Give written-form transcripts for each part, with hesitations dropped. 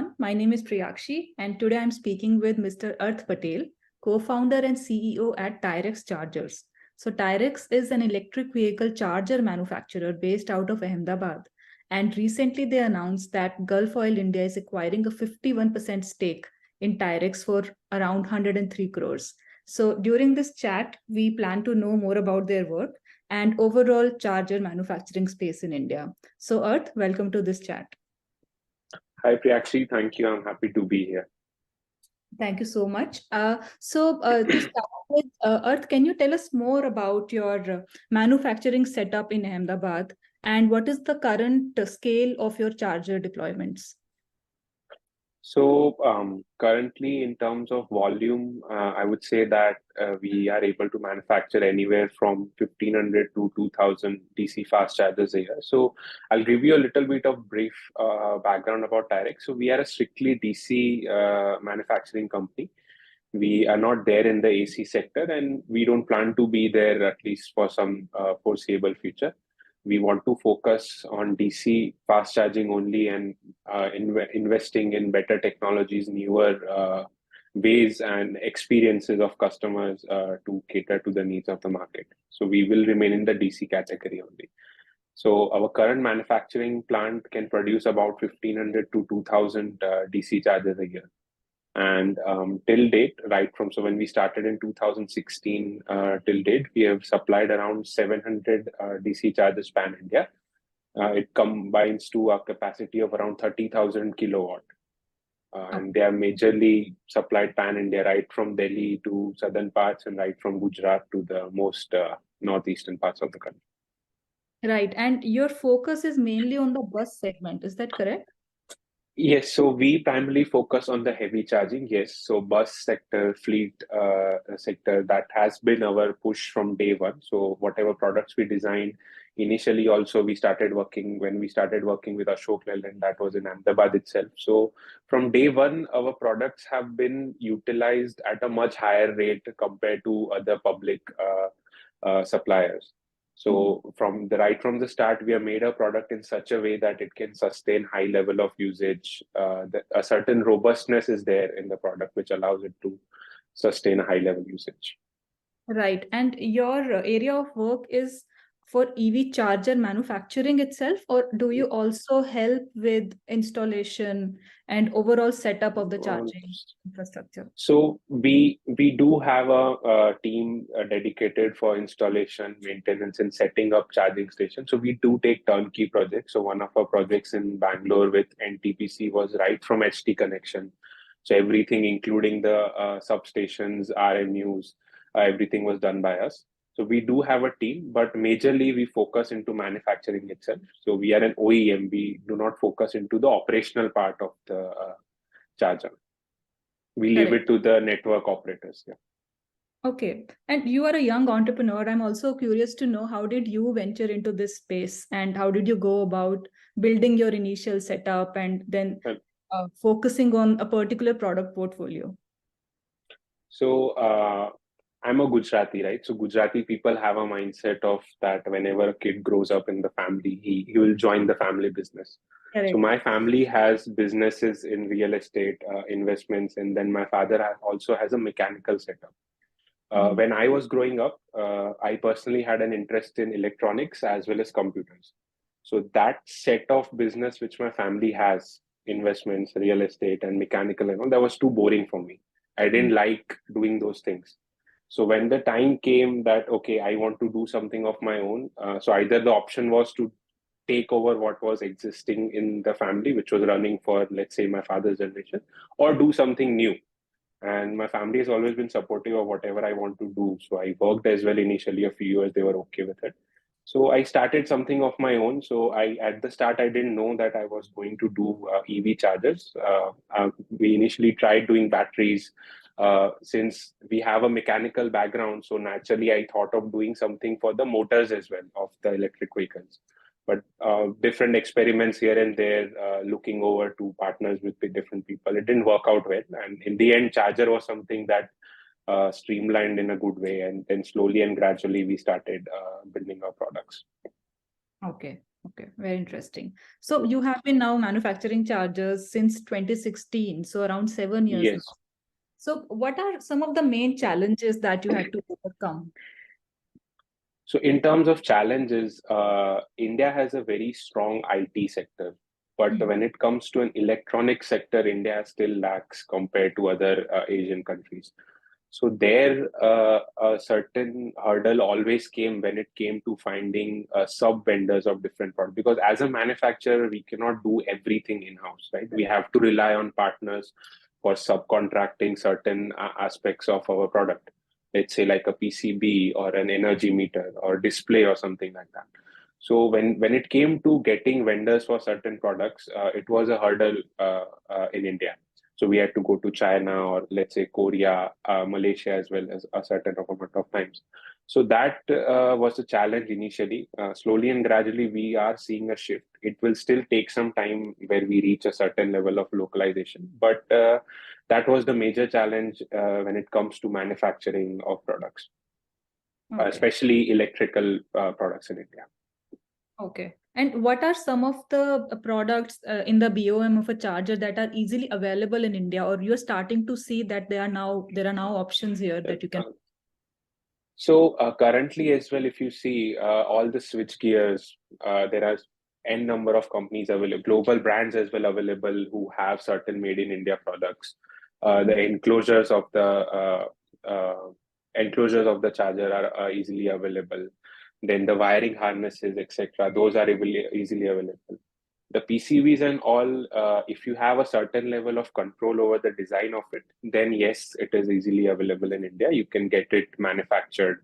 everyone. My name is Priyakshi, and today I'm speaking with Mr. Arth Patel, co-founder and CEO at Tirex Chargers. So Tirex is an electric vehicle charger manufacturer based out of Ahmedabad. And recently they announced that Gulf Oil India is acquiring a 51% stake in Tirex for around 103 crores. So during this chat, we plan to know more about their work and overall charger manufacturing space in India. So Arth, welcome to this chat. Hi, Priyakshi. Thank you. I'm happy to be here. Thank you so much. To start with, Arth, can you tell us more about your manufacturing setup in Ahmedabad and what is the current scale of your charger deployments? So currently, in terms of volume, I would say that we are able to manufacture anywhere from 1,500 to 2,000 DC fast chargers a year. So I'll give you a little bit of brief background about Tirex. So we are a strictly DC manufacturing company. We are not there in the AC sector, and we don't plan to be there at least for some foreseeable future. We want to focus on DC fast charging only and investing in better technologies, newer ways and experiences of customers to cater to the needs of the market. So we will remain in the DC category only. So our current manufacturing plant can produce about 1,500 to 2,000 DC chargers a year. And till date, so when we started in 2016 till date, we have supplied around 700 DC chargers pan India. It combines to a capacity of around 30,000 kilowatt. And they are majorly supplied pan India, right from Delhi to southern parts and right from Gujarat to the most northeastern parts of the country. Right. And your focus is mainly on the bus segment. Is that correct? Yes, so we primarily focus on the heavy charging. Yes, so bus sector, fleet sector, that has been our push from day one. So whatever products we designed initially, also when we started working with Ashok Leyland, that was in Ahmedabad itself. So from day one, our products have been utilized at a much higher rate compared to other public suppliers. So from the start, we have made a product in such a way that it can sustain high level of usage. A certain robustness is there in the product, which allows it to sustain a high level usage. Right. And your area of work is for EV charger manufacturing itself, or do you also help with installation and overall setup of the charging infrastructure? So we do have a team dedicated for installation, maintenance, and setting up charging stations. So we do take turnkey projects. So one of our projects in Bangalore with NTPC was right from HT connection. So everything, including the substations, RMUs, everything was done by us. So we do have a team, but majorly we focus into manufacturing itself. So we are an OEM. We do not focus into the operational part of the charger. We leave it to the network operators. Yeah. Okay. And you are a young entrepreneur. I'm also curious to know, how did you venture into this space and how did you go about building your initial setup and then focusing on a particular product portfolio? So I'm a Gujarati, right? So Gujarati people have a mindset of that whenever a kid grows up in the family, he will join the family business. Correct. So my family has businesses in real estate, investments, and then my father also has a mechanical setup. When I was growing up, I personally had an interest in electronics as well as computers. So that set of business which my family has, investments, real estate, and mechanical, and all, that was too boring for me. I didn't like doing those things. So when the time came that, okay, I want to do something of my own, so either the option was to take over what was existing in the family, which was running for, let's say, my father's generation, or do something new. And my family has always been supportive of whatever I want to do. So I worked as well initially a few years. They were okay with it. So I started something of my own. So at the start, I didn't know that I was going to do EV chargers. We initially tried doing batteries since we have a mechanical background. So naturally, I thought of doing something for the motors as well of the electric vehicles. But different experiments here and there, looking over to partners with different people, it didn't work out well. And in the end, charger was something that streamlined in a good way. And then slowly and gradually, we started building our products. Okay. Very interesting. So you have been now manufacturing chargers since 2016, so around 7 years now. Yes. So what are some of the main challenges that you had to overcome? So in terms of challenges, India has a very strong IT sector, but Mm. when it comes to an electronic sector, India still lacks compared to other Asian countries. So there, a certain hurdle always came when it came to finding sub vendors of different products. Because as a manufacturer, we cannot do everything in-house, right? We have to rely on partners for subcontracting certain aspects of our product. Let's say like a PCB or an energy meter or display or something like that. So when it came to getting vendors for certain products, it was a hurdle in India. So we had to go to China or let's say Korea, Malaysia as well as a certain amount of times. So that was a challenge initially. Slowly and gradually, we are seeing a shift. It will still take some time where we reach a certain level of localization, but that was the major challenge when it comes to manufacturing of products, Okay. especially electrical products in India. Okay. And what are some of the products in the BOM of a charger that are easily available in India, or you're starting to see that there are now options here that you can? So currently as well, if you see all the switch gears, there are n number of companies available, global brands as well available who have certain made in India products. The enclosures of the charger are easily available. Then the wiring harnesses, etc. Those are easily available. The PCBs and all, if you have a certain level of control over the design of it, then yes, it is easily available in India. You can get it manufactured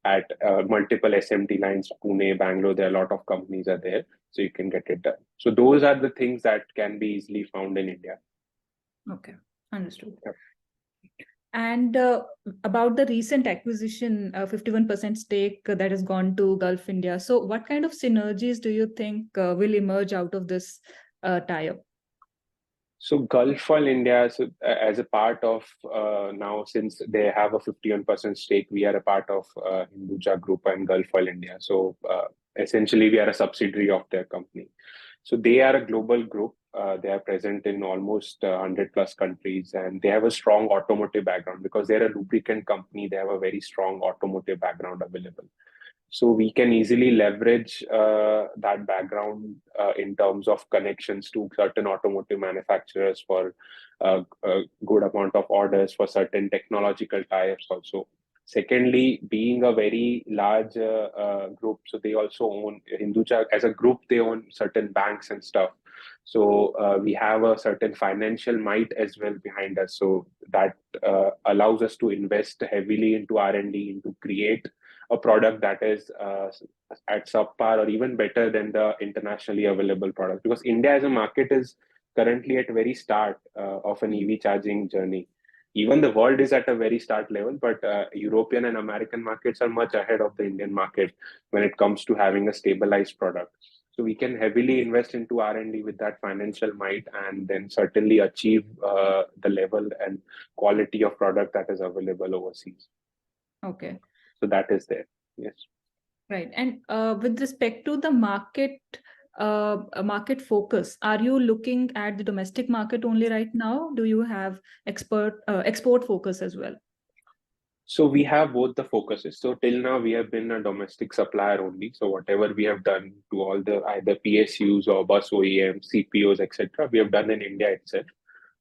at multiple SMT lines, Pune, Bangalore. There are a lot of companies are there, so you can get it done. So those are the things that can be easily found in India. Okay, understood. Yep. And about the recent acquisition, 51% stake that has gone to Gulf India. So what kind of synergies do you think will emerge out of this tie-up? So Gulf Oil India, so, as a part of now, since they have a 51% stake, we are a part of Hinduja Group and Gulf Oil India. So essentially, we are a subsidiary of their company. So they are a global group. They are present in almost 100 plus countries, and they have a strong automotive background because they're a lubricant company. They have a very strong automotive background available. So we can easily leverage that background in terms of connections to certain automotive manufacturers for a good amount of orders for certain technological tie-ups also. Secondly, being a very large group, so they also own Hinduja as a group. They own certain banks and stuff. So we have a certain financial might as well behind us. So that allows us to invest heavily into R&D, into create a product that is at subpar or even better than the internationally available product. Because India as a market is currently at very start of an EV charging journey. Even the world is at a very start level, but European and American markets are much ahead of the Indian market when it comes to having a stabilized product. So we can heavily invest into R&D with that financial might, and then certainly achieve the level and quality of product that is available overseas. Okay. So that is there. Yes. Right. And with respect to the market focus, are you looking at the domestic market only right now? Do you have export focus as well? So we have both the focuses. So till now we have been a domestic supplier only. So whatever we have done to all the either PSUs or bus OEMs, CPOs, etc., we have done in India itself.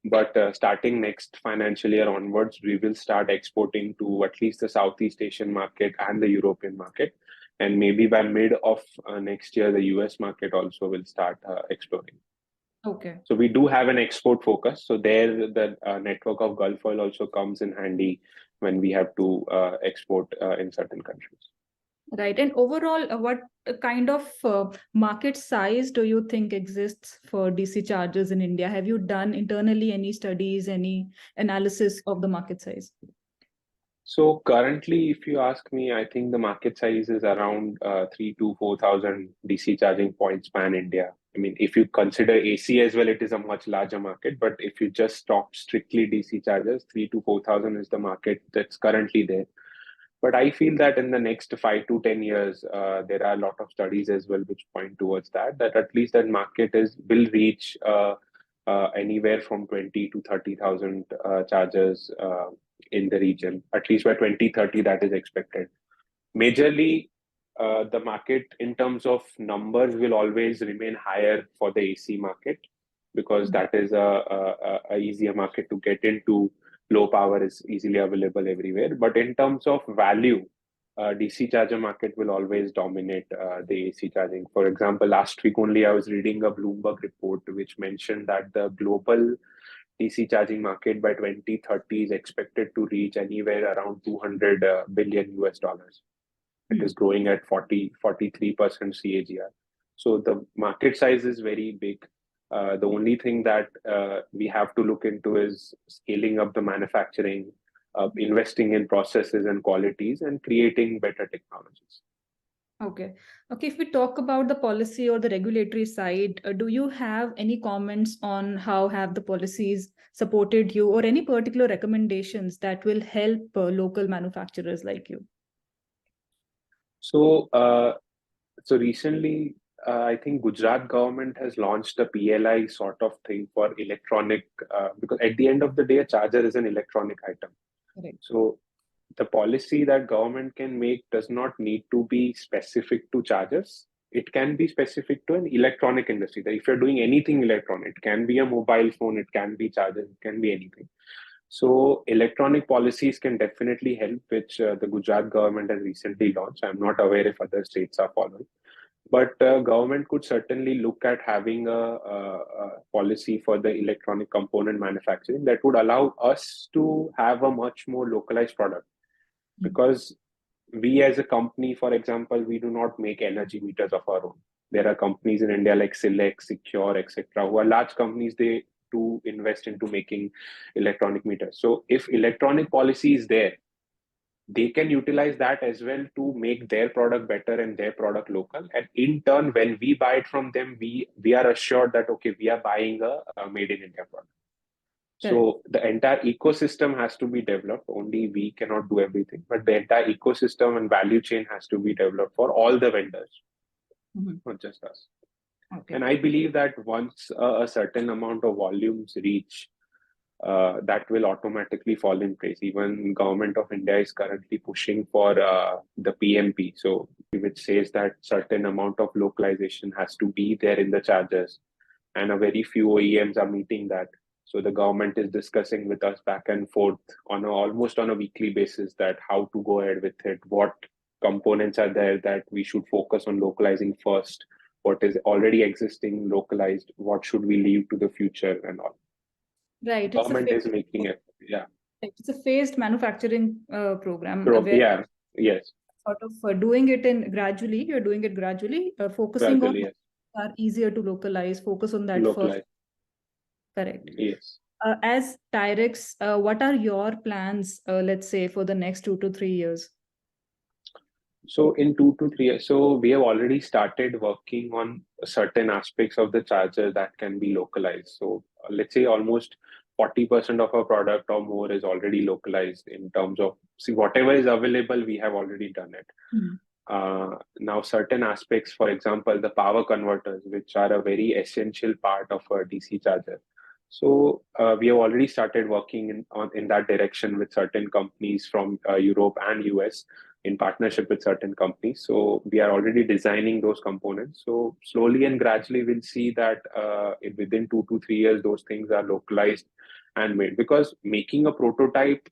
But starting next financial year onwards, we will start exporting to at least the Southeast Asian market and the European market. And maybe by mid of next year, the US market also will start exploring. Okay. So we do have an export focus. So there, the network of Gulf Oil also comes in handy when we have to export in certain countries. Right. And overall, what kind of market size do you think exists for DC chargers in India? Have you done internally any studies, any analysis of the market size? So currently, if you ask me, I think the market size is around 3 to 4,000 DC charging points pan India. I mean, if you consider AC as well, it is a much larger market. But if you just talk strictly DC chargers, 3 to 4,000 is the market that's currently there. But I feel that in the next 5 to 10 years, there are a lot of studies as well which point towards that at least that market will reach anywhere from 20 to 30,000 chargers in the region, at least by 2030 that is expected. Majorly, the market in terms of numbers will always remain higher for the AC market because that is a easier market to get into. Low power is easily available everywhere. But in terms of value, DC charger market will always dominate the AC charging. For example, last week only I was reading a Bloomberg report which mentioned that the global DC charging market by 2030 is expected to reach anywhere around 200 billion US dollars. It is growing at 43% CAGR. So the market size is very big. The only thing that we have to look into is scaling up the manufacturing, investing in processes and qualities, and creating better technologies. Okay. Okay. If we talk about the policy or the regulatory side, do you have any comments on how have the policies supported you or any particular recommendations that will help local manufacturers like you? So, so recently, I think Gujarat government has launched a PLI sort of thing for electronic, because at the end of the day, a charger is an electronic item. Right. So the policy that government can make does not need to be specific to chargers. It can be specific to an electronic industry. That if you're doing anything electronic, it can be a mobile phone, it can be chargers, it can be anything. So electronic policies can definitely help, which the Gujarat government has recently launched. I'm not aware if other states are following. But government could certainly look at having a policy for the electronic component manufacturing that would allow us to have a much more localized product. Because we as a company, for example, we do not make energy meters of our own. There are companies in India like Select, Secure, etc., who are large companies. They do invest into making electronic meters. So if electronic policy is there, they can utilize that as well to make their product better and their product local. And in turn, when we buy it from them, we are assured that, okay, we are buying a made in India product. So the entire ecosystem has to be developed. Only we cannot do everything, but the entire ecosystem and value chain has to be developed for all the vendors, not just us. Okay. And I believe that once a certain amount of volumes reach, that will automatically fall in place. Even government of India is currently pushing for the PMP, so which says that certain amount of localization has to be there in the chargers, and a very few OEMs are meeting that. So the government is discussing with us back and forth on almost on a weekly basis that how to go ahead with it, what components are there that we should focus on localizing first, what is already existing localized, what should we leave to the future and all. Right. Government is making it. Yeah. It's a phased manufacturing program. Yeah. Yes. Sort of doing it gradually. You're doing it gradually, focusing gradually, on are easier to localize. Focus on that first. Correct. Yes. As Tirex, what are your plans, let's say, for the next 2 to 3 years? So in 2 to 3 years, so we have already started working on certain aspects of the charger that can be localized. So let's say almost 40% of our product or more is already localized in terms of, whatever is available, we have already done it. Now, certain aspects, for example, the power converters, which are a very essential part of a DC charger. So we have already started working in that direction with certain companies from Europe and US in partnership with certain companies. So we are already designing those components. So slowly and gradually, we'll see that within 2 to 3 years, those things are localized and made. Because making a prototype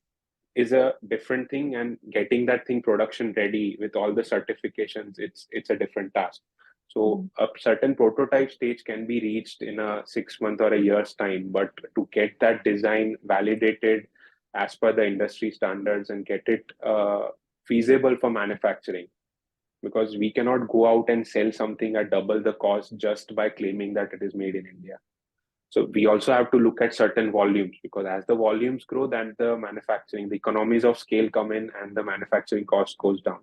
is a different thing, and getting that thing production ready with all the certifications, it's a different task. So a certain prototype stage can be reached in a 6 month or a year's time, but to get that design validated as per the industry standards and get it feasible for manufacturing, because we cannot go out and sell something at double the cost just by claiming that it is made in India. So we also have to look at certain volumes, because as the volumes grow, then the manufacturing, the economies of scale come in and the manufacturing cost goes down.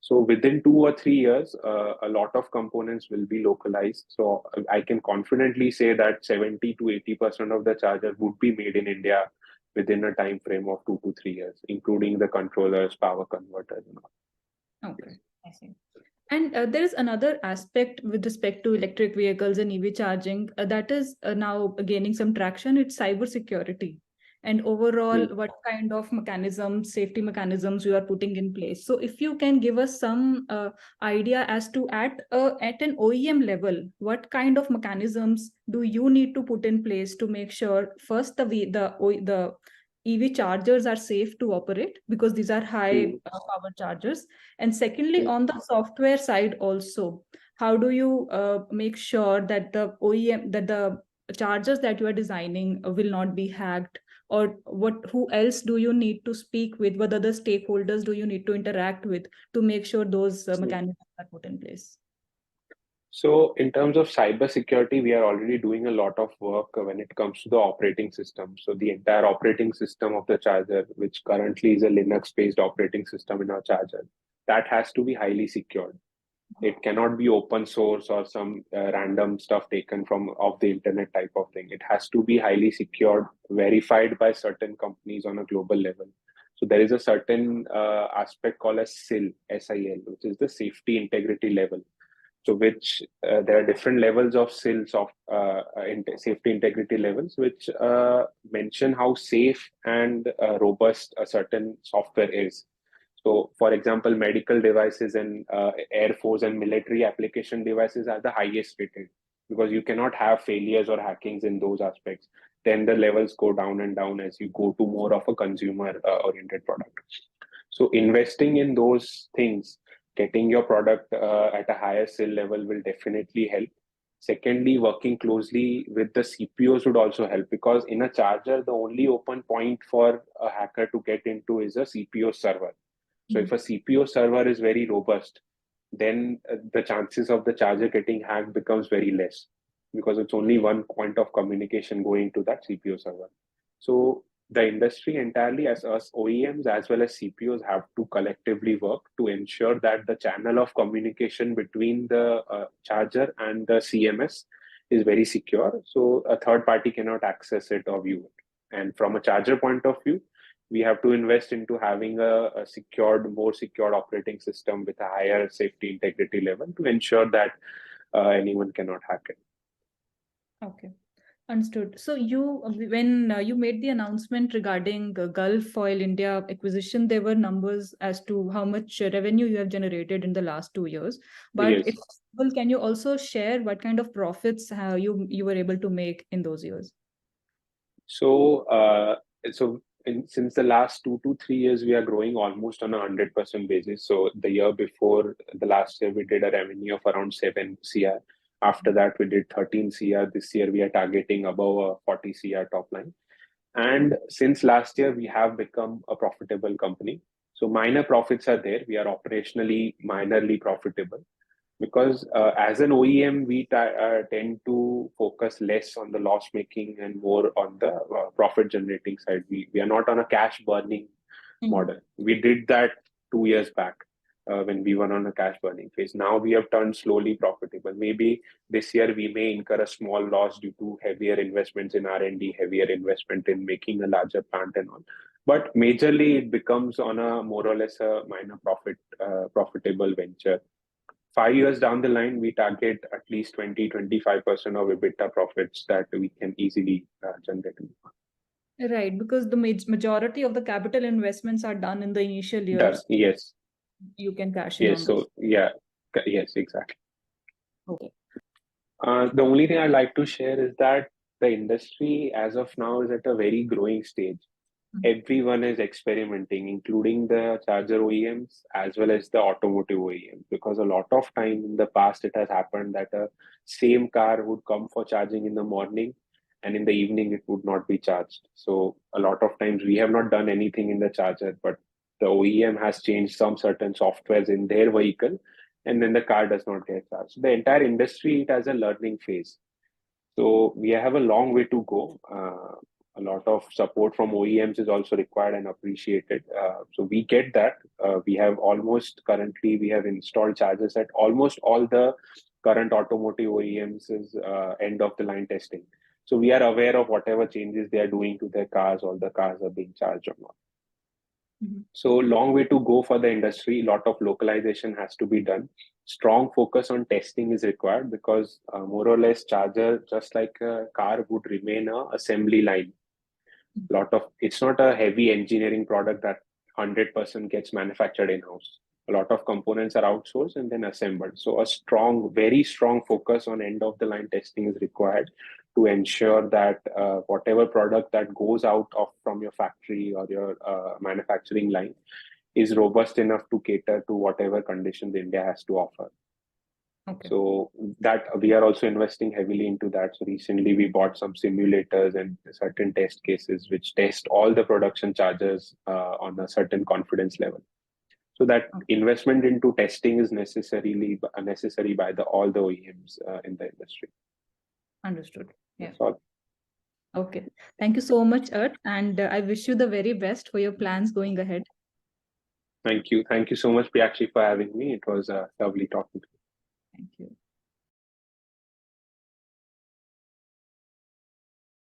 So within 2 or 3 years, a lot of components will be localized. So I can confidently say that 70 to 80% of the charger would be made in India within a time frame of 2 to 3 years, including the controllers, power converters, and all. Okay, I see. And there is another aspect with respect to electric vehicles and EV charging that is now gaining some traction. It's cybersecurity. And overall, what kind of mechanisms, safety mechanisms you are putting in place. So if you can give us some idea as to at an OEM level, what kind of mechanisms do you need to put in place to make sure first the EV chargers are safe to operate because these are high power chargers. And secondly, on the software side also, how do you make sure that the OEM, that the chargers that you are designing will not be hacked? Or who else do you need to speak with? What other stakeholders do you need to interact with to make sure those mechanisms are put in place? So in terms of cybersecurity, we are already doing a lot of work when it comes to the operating system. So the entire operating system of the charger, which currently is a Linux-based operating system in our charger, that has to be highly secured. It cannot be open source or some random stuff taken from off the internet type of thing. It has to be highly secured, verified by certain companies on a global level. So there is a certain aspect called as SIL, SIL, which is the safety integrity level. So which there are different levels of SILs of safety integrity levels, which mention how safe and robust a certain software is. So, for example, medical devices and Air Force and military application devices are the highest rated because you cannot have failures or hackings in those aspects. Then the levels go down and down as you go to more of a consumer oriented product. So, investing in those things, getting your product at a higher SIL level will definitely help. Secondly, working closely with the CPOs would also help because in a charger, the only open point for a hacker to get into is a CPO server. So if a CPO server is very robust, then the chances of the charger getting hacked becomes very less because it's only one point of communication going to that CPO server. So the industry entirely, as us OEMs as well as CPOs, have to collectively work to ensure that the channel of communication between the charger and the CMS is very secure. So a third party cannot access it or view it. And from a charger point of view, we have to invest into having a more secured operating system with a higher safety integrity level to ensure that anyone cannot hack it. Okay, understood. So when you made the announcement regarding Gulf Oil India acquisition, there were numbers as to how much revenue you have generated in the last 2 years. But if possible, can you also share what kind of profits you were able to make in those years? So, since the last 2 to 3 years, we are growing almost on a 100% basis. So the year before the last year, we did a revenue of around 7 CR. After that, we did 13 CR. This year, we are targeting above a 40 CR top line. And since last year, we have become a profitable company. So minor profits are there. We are operationally minorly profitable. Because as an OEM, we tend to focus less on the loss making and more on the profit generating side. We are not on a cash burning model. We did that 2 years back when we were on a cash burning phase. Now we have turned slowly profitable. Maybe this year we may incur a small loss due to heavier investments in R&D, heavier investment in making a larger plant and all. But majorly it becomes on a more or less a minor profitable venture. 5 years down the line, we target at least 20-25% of EBITDA profits that we can easily generate. Right, because the majority of the capital investments are done in the initial years. Yes. You can cash in on those. Yes, exactly. Okay. The only thing I'd like to share is that the industry as of now is at a very growing stage. Everyone is experimenting, including the charger OEMs as well as the automotive OEMs, because a lot of time in the past it has happened that a same car would come for charging in the morning and in the evening it would not be charged. So a lot of times we have not done anything in the charger, but the OEM has changed some certain softwares in their vehicle and then the car does not get charged. The entire industry, it has a learning phase. So we have a long way to go. A lot of support from OEMs is also required and appreciated. So we get that. We have currently we have installed chargers at almost all the current automotive OEMs is end of the line testing. So we are aware of whatever changes they are doing to their cars, all the cars are being charged or not. So long way to go for the industry. A lot of localization has to be done. Strong focus on testing is required because more or less charger, just like a car, would remain a assembly line. It's not a heavy engineering product that 100% gets manufactured in-house. A lot of components are outsourced and then assembled. So a very strong focus on end of the line testing is required to ensure that whatever product that goes out from your factory or your manufacturing line is robust enough to cater to whatever conditions India has to offer. Okay. So that we are also investing heavily into that. So recently we bought some simulators and certain test cases which test all the production chargers on a certain confidence level. So that investment into testing is necessary by all the OEMs in the industry. Understood. Yeah. That's all. Okay. Thank you so much, Arth, and I wish you the very best for your plans going ahead. Thank you. Thank you so much, Priyaksha, for having me. It was lovely talking to you.